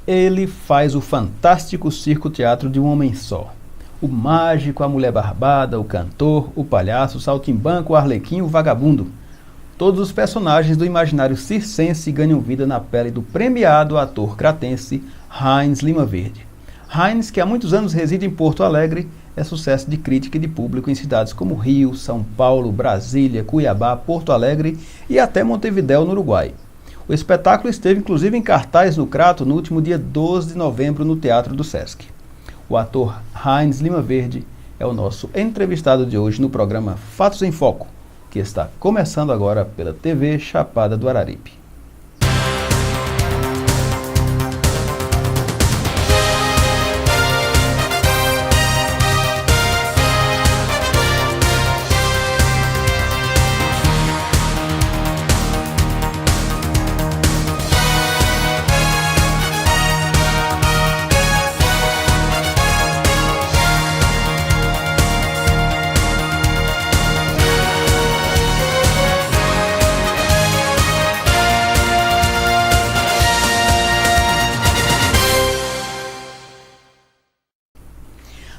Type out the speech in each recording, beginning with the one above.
Ele faz o fantástico circo-teatro de um homem só. O mágico, a mulher barbada, o cantor, o palhaço, o saltimbanco, o arlequim, o vagabundo. Todos os personagens do imaginário circense ganham vida na pele do premiado ator cratense Heinz Lima Verde. Heinz, que há muitos anos reside em Porto Alegre, é sucesso de crítica e de público em cidades como Rio, São Paulo, Brasília, Cuiabá, Porto Alegre e até Montevidéu, no Uruguai. O espetáculo esteve inclusive em cartaz no Crato no último dia 12 de novembro no Teatro do Sesc. O ator Heinz Lima Verde é o nosso entrevistado de hoje no programa Fatos em Foco, que está começando agora pela TV Chapada do Araripe.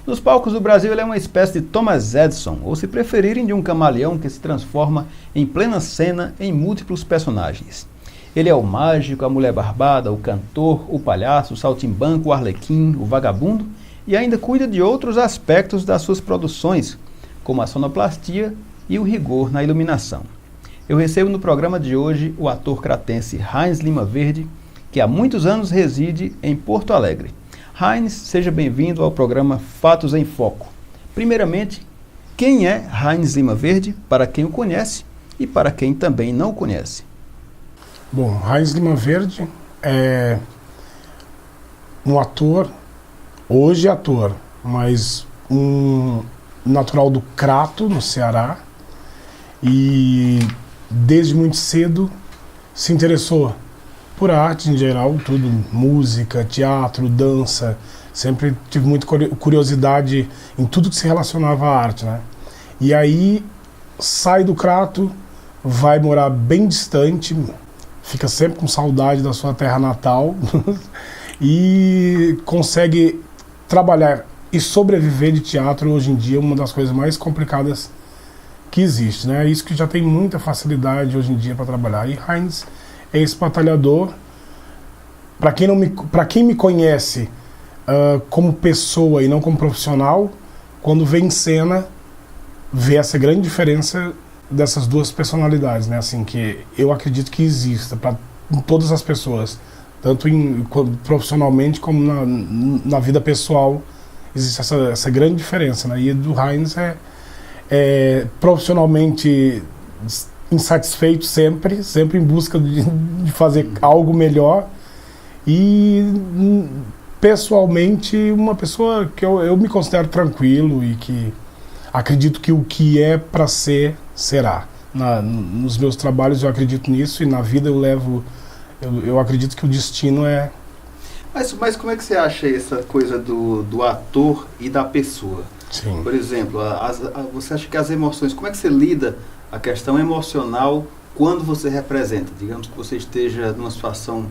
Nos palcos do Brasil ele é uma espécie de Thomas Edison, ou se preferirem de um camaleão que se transforma em plena cena em múltiplos personagens. Ele é o mágico, a mulher barbada, o cantor, o palhaço, o saltimbanco, o arlequim, o vagabundo e ainda cuida de outros aspectos das suas produções, como a sonoplastia e o rigor na iluminação. Eu recebo no programa de hoje o ator cratense Heinz Lima Verde, que há muitos anos reside em Porto Alegre. Heinz, seja bem-vindo ao programa Fatos em Foco. Primeiramente, quem é Heinz Lima Verde, para quem o conhece e para quem também não o conhece? Bom, Heinz Lima Verde é um ator, hoje ator, mas um natural do Crato, no Ceará, e desde muito cedo se interessou por arte em geral, tudo, música, teatro, dança. Sempre tive muita curiosidade em tudo que se relacionava à arte, né? E aí sai do Crato, vai morar bem distante, fica sempre com saudade da sua terra natal e consegue trabalhar e sobreviver de teatro hoje em dia, uma das coisas mais complicadas que existe, né? Isso que já tem muita facilidade hoje em dia para trabalhar. E Heinz é esse batalhador. Para quem me conhece como pessoa e não como profissional, quando vê em cena, vê essa grande diferença dessas duas personalidades, né? Assim, que eu acredito que exista para todas as pessoas, tanto profissionalmente como na vida pessoal, existe essa grande diferença, né? E do Heinz é profissionalmente insatisfeito sempre em busca de fazer algo melhor, e pessoalmente uma pessoa que eu me considero tranquilo e que acredito que o que é para ser, será. Nos meus trabalhos eu acredito nisso, e na vida eu acredito que o destino é... Mas como é que você acha essa coisa do ator e da pessoa? Sim. Por exemplo, você acha que as emoções, como é que você lida a questão emocional quando você representa? Digamos que você esteja numa situação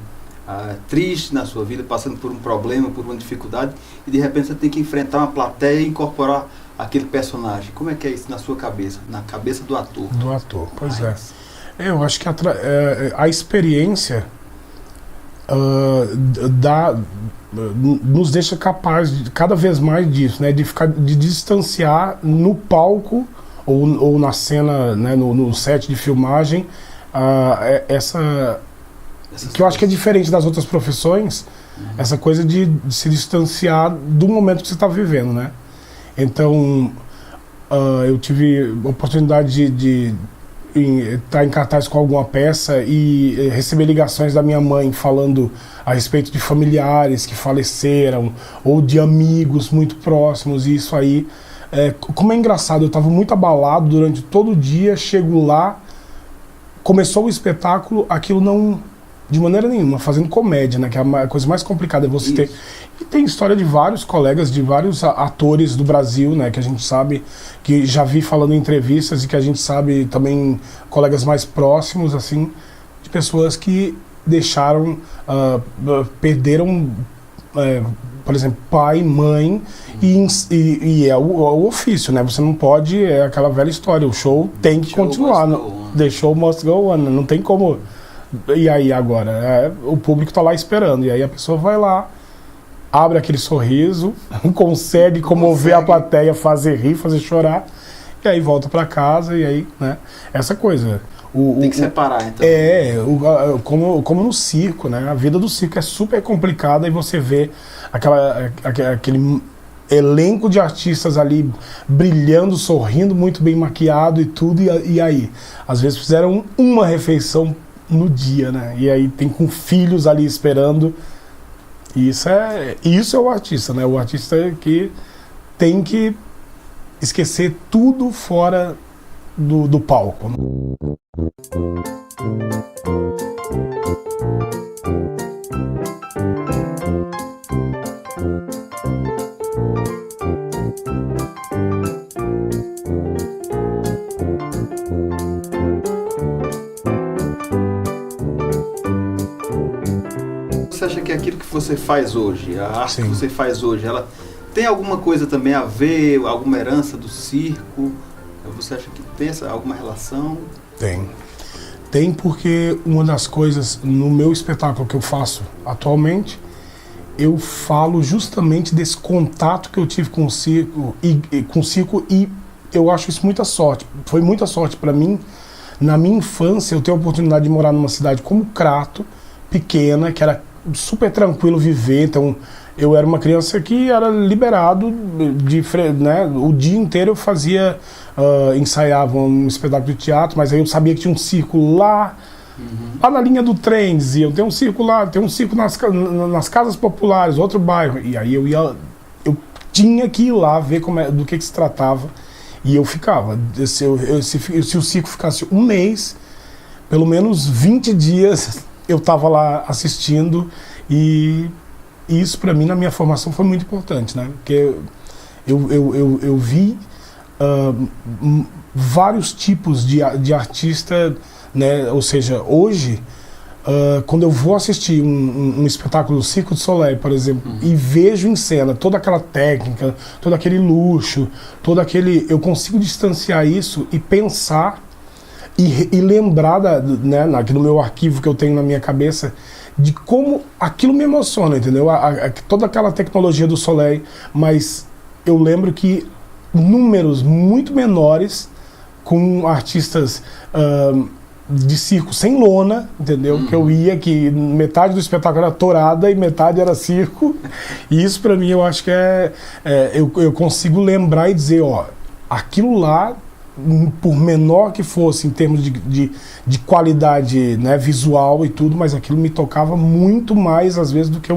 triste na sua vida, passando por um problema, por uma dificuldade, e de repente você tem que enfrentar uma plateia e incorporar aquele personagem. Como é que é isso na sua cabeça, na cabeça do ator? Do ator, pois é. Eu acho que a experiência nos deixa capaz cada vez mais disso, né? De distanciar no palco ou na cena, né? no set de filmagem, que eu acho que é diferente das outras profissões, essa coisa de se distanciar do momento que você está vivendo, né? Então, eu tive a oportunidade de estar em cartaz com alguma peça e receber ligações da minha mãe falando a respeito de familiares que faleceram ou de amigos muito próximos, e isso aí, como é engraçado, eu estava muito abalado durante todo o dia, chego lá, começou o espetáculo, aquilo não... de maneira nenhuma, fazendo comédia, né? Que é a coisa mais complicada é você ter. E tem história de vários colegas, de vários atores do Brasil, né? Que a gente sabe, que já vi falando em entrevistas, e que a gente sabe também, colegas mais próximos, assim, de pessoas que deixaram, perderam, por exemplo, pai, mãe, e é o ofício, né? Você não pode, é aquela velha história, o show tem que continuar, the show must go on, não tem como. E aí agora, o público tá lá esperando, e aí a pessoa vai lá, abre aquele sorriso, consegue comover a plateia, fazer rir, fazer chorar, e aí volta para casa, e aí, né? Essa coisa. Tem que separar, então. Como no circo, né? A vida do circo é super complicada e você vê aquele elenco de artistas ali brilhando, sorrindo, muito bem maquiado e tudo, e aí? Às vezes fizeram uma refeição no dia, né? E aí tem com filhos ali esperando. Isso é o artista, né? O artista que tem que esquecer tudo fora do palco. Você acha que aquilo que você faz hoje, a arte Sim. que você faz hoje, ela tem alguma coisa também a ver, alguma herança do circo? Você acha que tem alguma relação? Tem porque uma das coisas no meu espetáculo que eu faço atualmente, eu falo justamente desse contato que eu tive com o circo e eu acho isso muita sorte. Foi muita sorte para mim. Na minha infância, eu tenho a oportunidade de morar numa cidade como Crato, pequena, que era super tranquilo viver. Então, eu era uma criança que era liberado né? O dia inteiro eu fazia, ensaiava um espetáculo de teatro, mas aí eu sabia que tinha um circo lá na linha do trem, diziam, tem um circo lá, tem um circo nas casas populares, outro bairro. E aí eu tinha que ir lá ver do que se tratava. E eu ficava. Se o circo ficasse um mês, pelo menos 20 dias eu estava lá assistindo, e isso para mim na minha formação foi muito importante, né? Porque eu vi vários tipos de artista, né? Ou seja, hoje quando eu vou assistir um espetáculo do Cirque du Soleil, por exemplo, e vejo em cena toda aquela técnica, todo aquele luxo, eu consigo distanciar isso e pensar e lembrar né, aqui no meu arquivo que eu tenho na minha cabeça, de como aquilo me emociona, entendeu? Toda aquela tecnologia do Soleil, mas eu lembro que números muito menores com artistas de circo sem lona, entendeu? Que eu ia, que metade do espetáculo era tourada e metade era circo. E isso pra mim eu acho que eu consigo lembrar e dizer, ó, aquilo lá, por menor que fosse em termos de qualidade, né, visual e tudo, mas aquilo me tocava muito mais às vezes do que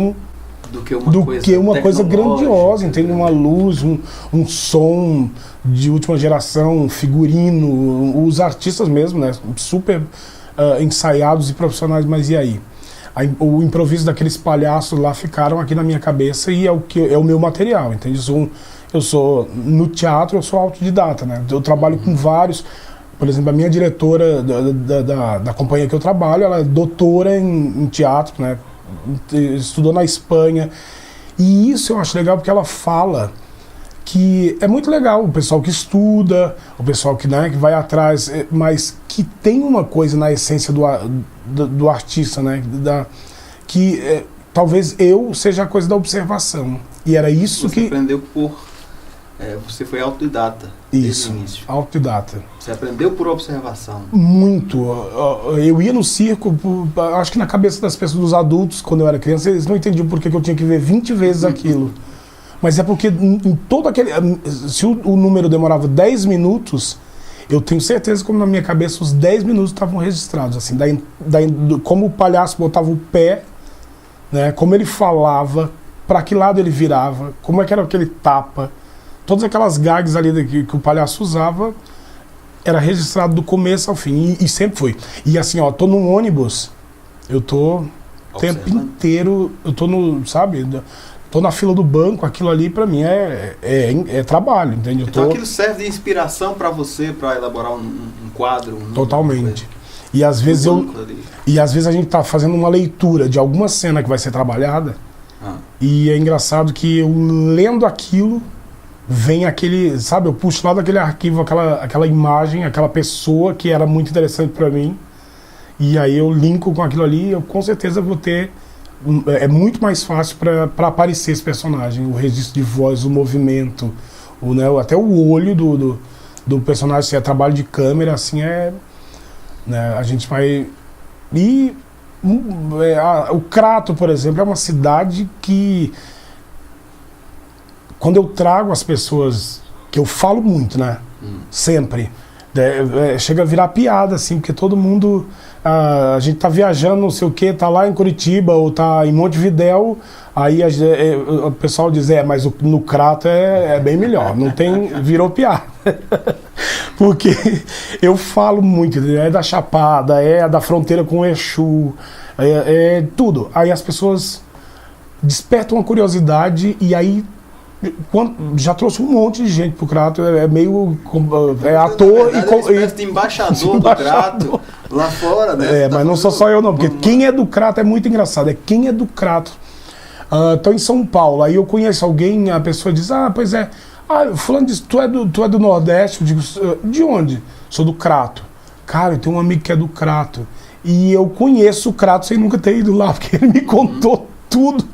uma coisa grandiosa, entende? Uma luz, um som de última geração, um figurino, os artistas mesmo, né, super ensaiados e profissionais, mas e aí? O improviso daqueles palhaços lá ficaram aqui na minha cabeça e é o meu material, entende? No teatro eu sou autodidata, né? Eu trabalho com vários, por exemplo, a minha diretora da companhia que eu trabalho, ela é doutora em teatro, né? Estudou na Espanha, e isso eu acho legal porque ela fala que é muito legal o pessoal que estuda, o pessoal que, né, que vai atrás, mas que tem uma coisa na essência do artista, né, que talvez eu seja a coisa da observação, e era isso você que... aprendeu você foi autodidata. Isso, início. autodidata. Você aprendeu por observação. Muito. Eu ia no circo, acho que na cabeça das pessoas, dos adultos, quando eu era criança, eles não entendiam por que eu tinha que ver 20 vezes aquilo. Mas é porque em todo aquele... Se o número demorava 10 minutos, eu tenho certeza que na minha cabeça os 10 minutos estavam registrados. Assim, como o palhaço botava o pé, né, como ele falava, para que lado ele virava, como é que era aquele tapa. Todas aquelas gags ali que o palhaço usava, era registrado do começo ao fim, e sempre foi. E assim, ó, tô num ônibus, eu tô o tempo inteiro, eu tô sabe, tô na fila do banco, aquilo ali pra mim é trabalho, entende? Então aquilo serve de inspiração pra você, pra elaborar um quadro? Totalmente. E às vezes ali. E às vezes a gente tá fazendo uma leitura de alguma cena que vai ser trabalhada, e é engraçado que eu lendo aquilo, vem aquele, sabe, eu puxo lá daquele arquivo aquela imagem, aquela pessoa que era muito interessante para mim, e aí eu linko com aquilo ali, eu com certeza vou ter, é muito mais fácil para aparecer esse personagem, o registro de voz, o movimento, né, até o olho do personagem, se é trabalho de câmera, assim, né, a gente vai... E o Crato, por exemplo, é uma cidade que, quando eu trago as pessoas, que eu falo muito, né? Sempre. Chega a virar piada, assim, porque todo mundo... a gente tá viajando, não sei o que, tá lá em Curitiba ou tá em Montevidéu, aí o pessoal diz, mas no Crato é bem melhor, não tem... Virou piada. Porque eu falo muito, é da Chapada, é da fronteira com o Exu, tudo. Aí as pessoas despertam a curiosidade e aí já trouxe um monte de gente pro Crato, meio ator e embaixador do Crato lá fora, né? Mas não sou só eu não, porque quem é do Crato é muito engraçado, quem é do Crato. Tô em São Paulo, aí eu conheço alguém, a pessoa diz, pois é, fulano diz, tu é do Nordeste? Eu digo, de onde? Sou do Crato. Cara, eu tenho um amigo que é do Crato. E eu conheço o Crato sem nunca ter ido lá, porque ele me contou tudo.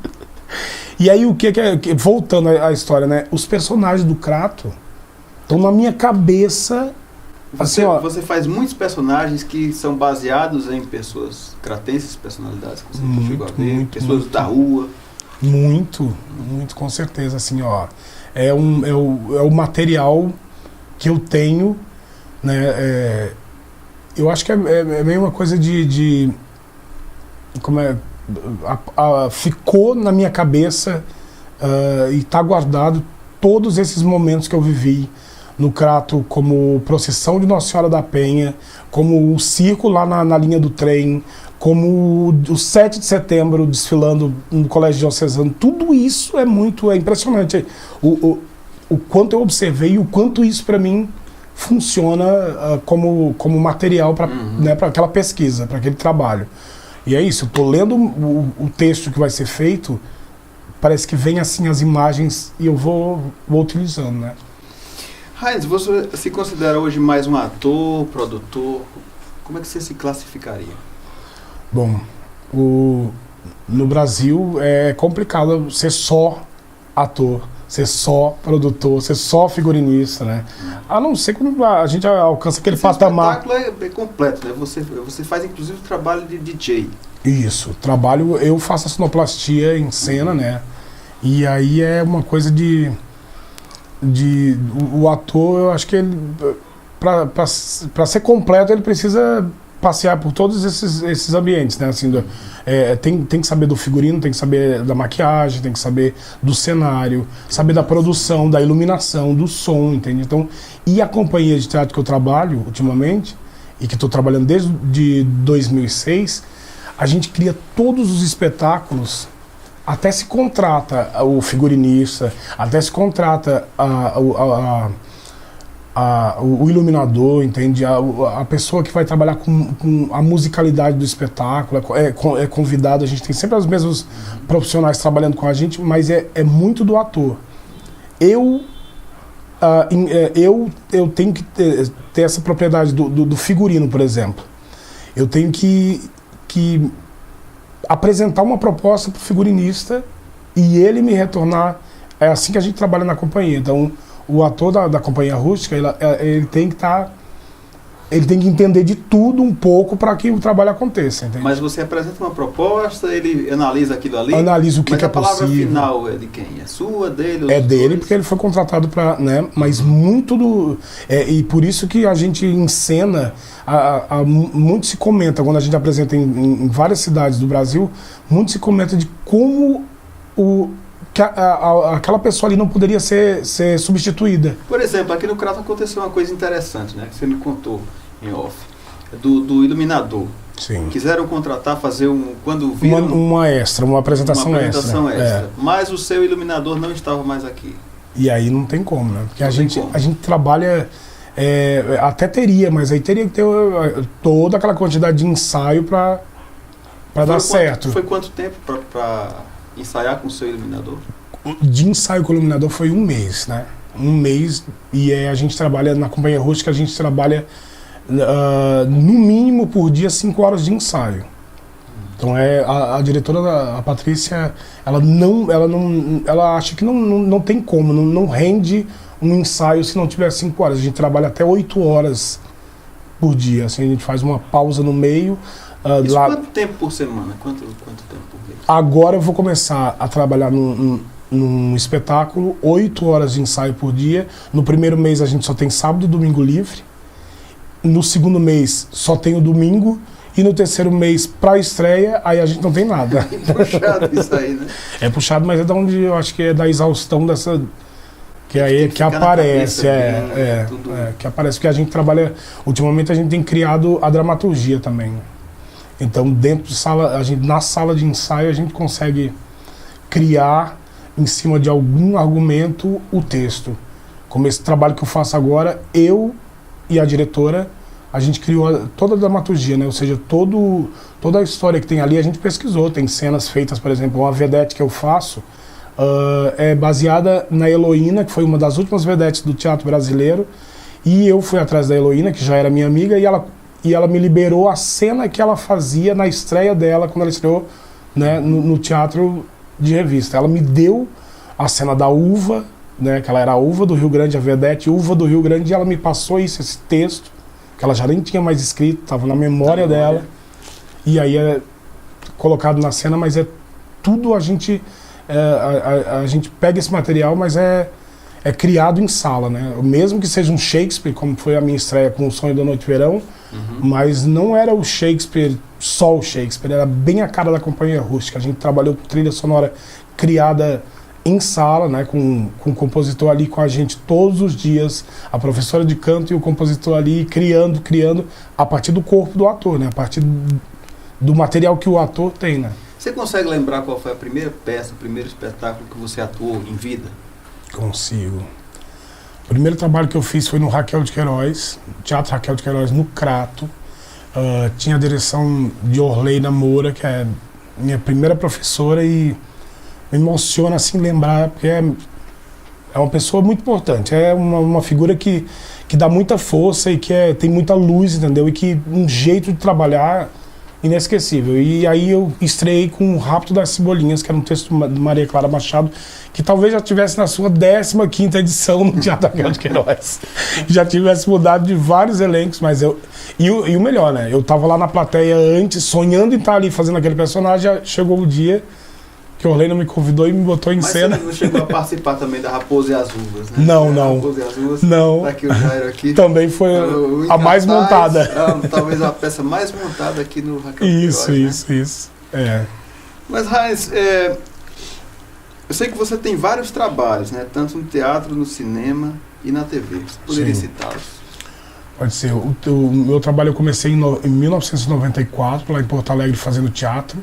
E aí o que voltando à história, né? Os personagens do Crato estão na minha cabeça. Você faz muitos personagens que são baseados em pessoas cratenses, personalidades que você chegou a ver, pessoas da rua. Muito, com certeza, assim, é o material que eu tenho, né? Eu acho que é meio uma coisa ficou na minha cabeça e está guardado todos esses momentos que eu vivi no Crato, como procissão de Nossa Senhora da Penha, como o circo lá na linha do trem, como o 7 de setembro desfilando no Colégio Diocesano. Tudo isso é impressionante. O quanto eu observei e o quanto isso para mim funciona como material para aquela pesquisa, para aquele trabalho. E é isso, eu estou lendo o texto que vai ser feito, parece que vem assim as imagens e eu vou utilizando, né? Heinz, você se considera hoje mais um ator, produtor? Como é que você se classificaria? Bom, no Brasil é complicado ser só ator, ser só produtor, ser só figurinista, né? A não ser quando a gente alcança aquele patamar. O espetáculo é completo, né? Você faz inclusive o trabalho de DJ. Isso, eu faço a sonoplastia em cena, né? E aí é uma coisa o ator, eu acho que ele, para ser completo, ele precisa passear por todos esses ambientes, né? Assim, tem que saber do figurino, tem que saber da maquiagem, tem que saber do cenário, saber da produção, da iluminação, do som, entende? Então, e a companhia de teatro que eu trabalho ultimamente, e que estou trabalhando desde 2006, a gente cria todos os espetáculos, até se contrata o figurinista, até se contrata o iluminador, entende? A pessoa que vai trabalhar com a musicalidade do espetáculo, é convidado, a gente tem sempre os mesmos profissionais trabalhando com a gente, mas é muito do ator. Eu tenho que ter essa propriedade do figurino, por exemplo. Eu tenho que apresentar uma proposta para o figurinista e ele me retornar. É assim que a gente trabalha na companhia. Então, o ator da companhia rústica, ele tem que entender de tudo um pouco para que o trabalho aconteça, entende? Mas você apresenta uma proposta, ele analisa aquilo ali? Analisa o que é possível. Mas a palavra final é de quem? É sua, dele? É dele, porque ele foi contratado para, né? Mas muito e por isso que a gente encena, muito se comenta, quando a gente apresenta em várias cidades do Brasil, muito se comenta de como aquela pessoa ali não poderia ser substituída. Por exemplo, aqui no Crato aconteceu uma coisa interessante, né? Que você me contou em off. Do iluminador. Sim. Quiseram contratar, fazer quando viram... uma apresentação extra. Mas o seu iluminador não estava mais aqui. E aí não tem como, né? Porque a gente trabalha Até teria, mas aí teria que ter toda aquela quantidade de ensaio para dar certo. Foi quanto tempo para ensaiar com o seu iluminador? De ensaio com o iluminador foi 1 mês, né? 1 mês, e a gente trabalha na companhia rústica, a gente trabalha no mínimo por dia 5 horas de ensaio. Então a diretora, a Patrícia, ela acha que não tem como, não rende um ensaio se não tiver 5 horas. A gente trabalha até 8 horas por dia, assim, a gente faz uma pausa no meio. Quanto tempo por semana? Quanto tempo por mês? Agora eu vou começar a trabalhar num espetáculo, 8 horas de ensaio por dia. No primeiro mês a gente só tem sábado e domingo livre. No segundo mês só tem o domingo. E no terceiro mês, pra estreia, aí a gente não tem nada. É puxado isso aí, né? É puxado, mas é de onde eu acho que é da exaustão dessa... Que aí que aparece, que aparece, porque a gente trabalha... Ultimamente a gente tem criado a dramaturgia também. Então dentro de sala, na sala de ensaio a gente consegue criar em cima de algum argumento o texto. Como esse trabalho que eu faço agora, eu e a diretora, a gente criou toda a dramaturgia, né? Ou seja, toda a história que tem ali a gente pesquisou. Tem cenas feitas, por exemplo, uma vedete que eu faço é baseada na Heloína, que foi uma das últimas vedetes do teatro brasileiro. E eu fui atrás da Heloína, que já era minha amiga, e ela me liberou a cena que ela fazia na estreia dela, quando ela estreou, né, no teatro de revista. Ela me deu a cena da uva, né, que ela era a uva do Rio Grande, a vedete uva do Rio Grande, e ela me passou esse texto, que ela já nem tinha mais escrito, estava na memória dela, e aí é colocado na cena, mas é tudo a gente pega esse material, mas é criado em sala, né? Mesmo que seja um Shakespeare, como foi a minha estreia com O Sonho da Noite de Verão, mas não era o Shakespeare, só o Shakespeare, era bem a cara da companhia rústica. A gente trabalhou com trilha sonora criada em sala, né, com o compositor ali com a gente todos os dias, a professora de canto e o compositor ali criando a partir do corpo do ator, né, a partir do material que o ator tem, né. Você consegue lembrar qual foi a primeira peça, o primeiro espetáculo que você atuou em vida? Consigo. O primeiro trabalho que eu fiz foi no Raquel de Queiroz, Teatro Raquel de Queiroz, no Crato. Tinha a direção de Orleina Moura, que é minha primeira professora, e me emociona assim lembrar, porque é uma pessoa muito importante, é uma figura que dá muita força e que tem muita luz, entendeu? E que um jeito de trabalhar inesquecível. E aí eu estreiei com O Rapto das Cebolinhas, que era um texto de Maria Clara Machado, que talvez já tivesse na sua 15ª edição no Teatro Raquel de Queiroz. Já tivesse mudado de vários elencos, mas E o melhor, né? Eu tava lá na plateia antes, sonhando em estar ali fazendo aquele personagem, chegou o dia que a Orleina me convidou e me botou em cena. Mas você não chegou a participar também da Raposa e as Uvas, né? Não. Raposa e as Uvas, não. Tá aqui o Jairo aqui. Também foi a mais montada. Talvez a peça mais montada aqui no Raquel Isso, Queiroz, isso. É. Mas, Heinz, eu sei que você tem vários trabalhos, né? Tanto no teatro, no cinema e na TV. Você poderia citá-los? Pode ser. O meu trabalho eu comecei em 1994, lá em Porto Alegre, fazendo teatro.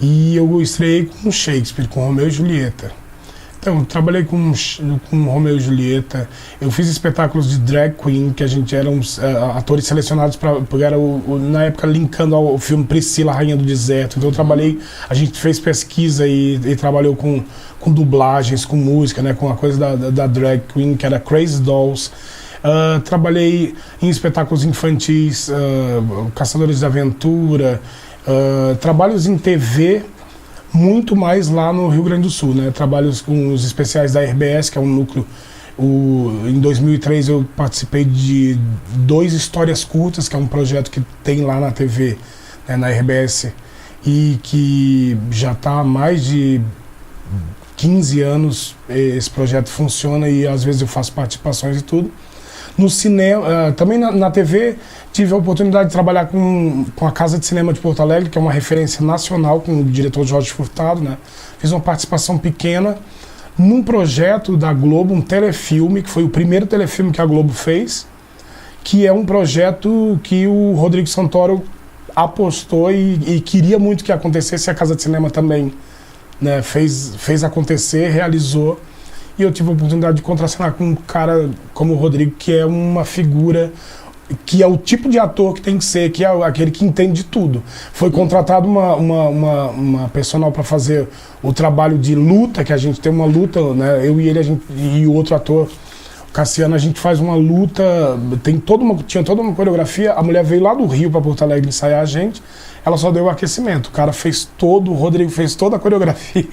E eu estreiei com Shakespeare, com Romeu e Julieta. Então, eu trabalhei com Romeu e Julieta. Eu fiz espetáculos de drag queen, que a gente eram atores selecionados porque era na época linkando ao filme Priscila, Rainha do Deserto. Então eu trabalhei, a gente fez pesquisa e trabalhou com dublagens, com música, né, com a coisa da drag queen, que era Crazy Dolls. Trabalhei em espetáculos infantis, Caçadores de Aventura, trabalhos em TV, muito mais lá no Rio Grande do Sul, né? Trabalhos com os especiais da RBS, que é um núcleo. Em 2003 eu participei de 2 histórias curtas, que é um projeto que tem lá na TV, né, na RBS, e que já está há mais de 15 anos esse projeto funciona, e às vezes eu faço participações e tudo. No cinema, também na TV, tive a oportunidade de trabalhar com a Casa de Cinema de Porto Alegre, que é uma referência nacional, com o diretor Jorge Furtado, né? Fiz uma participação pequena num projeto da Globo, um telefilme, que foi o primeiro telefilme que a Globo fez, que é um projeto que o Rodrigo Santoro apostou e queria muito que acontecesse, e a Casa de Cinema também, né, fez acontecer, realizou. e eu tive a oportunidade de contracenar com um cara como o Rodrigo, que é uma figura, que é o tipo de ator que tem que ser, que é aquele que entende de tudo. Foi contratado uma personal para fazer o trabalho de luta, que a gente tem uma luta, né? Eu e ele, e o outro ator, Cassiano, a gente faz uma luta, tinha toda uma coreografia. A mulher veio lá do Rio para Porto Alegre ensaiar a gente, ela só deu o aquecimento. O cara o Rodrigo fez toda a coreografia.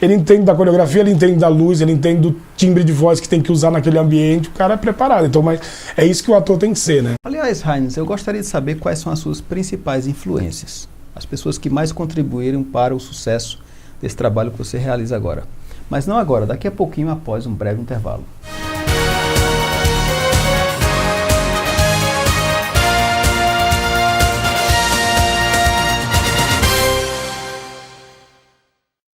Ele entende da coreografia, ele entende da luz, ele entende do timbre de voz que tem que usar naquele ambiente. O cara é preparado. Então, mas é isso que o ator tem que ser, né? Aliás, Heinz, eu gostaria de saber quais são as suas principais influências, as pessoas que mais contribuíram para o sucesso desse trabalho que você realiza agora. Mas não agora, daqui a pouquinho, após um breve intervalo.